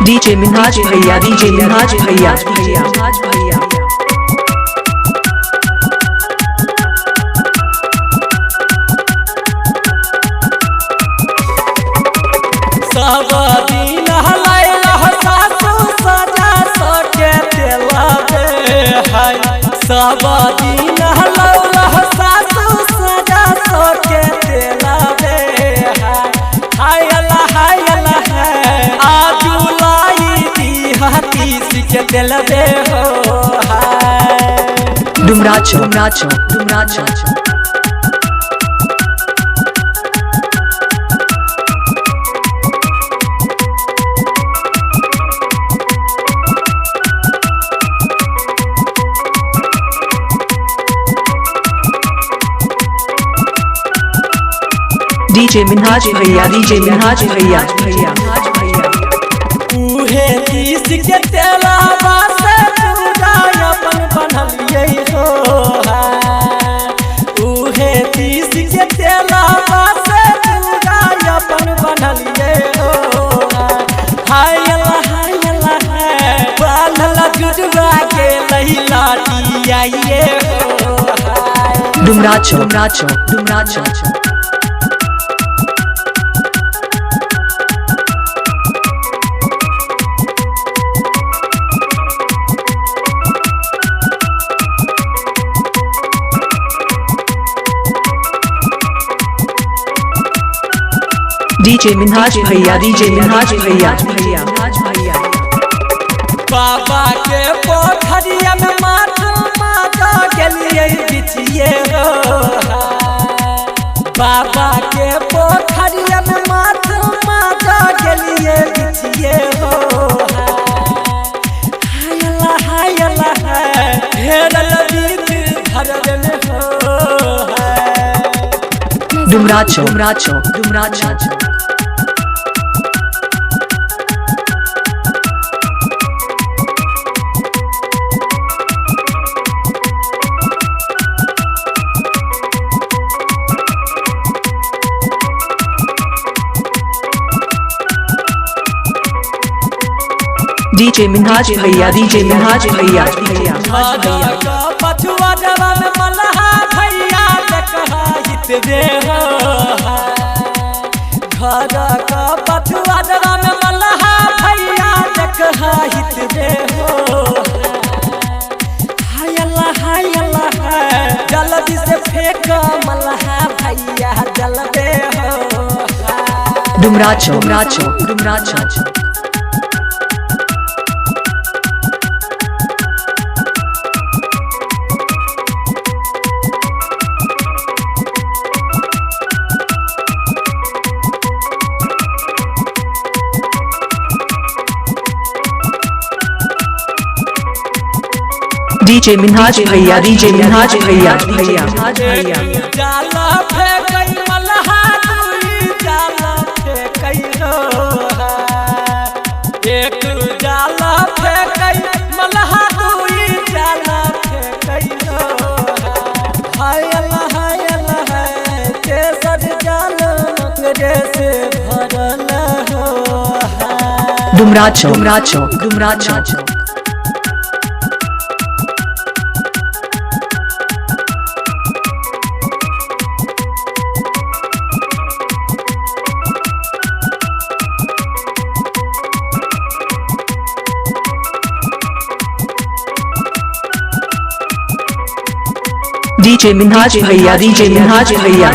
DJ Minhaj भैया, DJ Minhaj भैया, सब दिन हलाइला सासु सजा सके दिलावे हाय। सब दिन हलाइला सासु सजा सके दिलावे हाय। हाय अल्लाह हाय अल्लाह है आजू लाई दी हाथी सिके दिलवे हो हाय। डुमराचो डुमराचो डुमराचो डीजे मिन्हाज भैया, डीजे मिन्हाज भैया, उहे तीस के तेलावा से पूरा अपन बनलिए हो उहे तीस के तेलावा से पूरा अपन बनलिए हो हाय अल्लाह बाल जुड़वा के लहिला दियाइए हो डुमराचो डुमराचो डुमराचो डीजे मिन्हाज भैया, डीजे मिन्हाज भैया, बाबा के पोखरिया में माता गेलिए बिछिए हो बाबा के पोखरिया में माता गेलिए बिछिए हो हाय अल्लाह घेरल बीच घर में हो डुमराचो डुमराचो डुमराचो डीजे मिन्हाज भैया, डीजे मिन्हाज भैया, पछुआ जवा में मल्हा भैया देखा हित दे घर का पछुआ जवा में मल्हा भैया देखा हित दे हो हाय अल्लाह जल्दी से फेंक मल्हा भैया जल्दी हो डुमराचो डुमराचो डुमराचो डीजे मिन्हाज भैया, डीजे मिन्हाज भैया, जाला फेंकई मल्हा दुई जाला फेंकई हो एक जाला फेंकई मल्हा दुई जाला फेंकई हो हाय अल्लाह तेसर जाल मकरे से भरल हो डुमराचो डुमराचो डुमराचो डीजे मिन्हाज भैया, डीजे मिन्हाज भैया,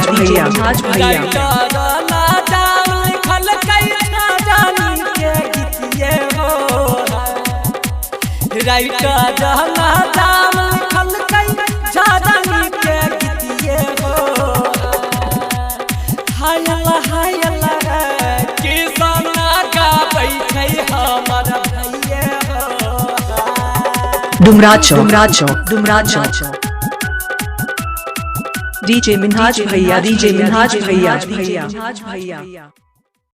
डुमराचो डुमराचो डुमराचो डीजे मिन्हाज भैया, डीजे मिन्हाज भैया।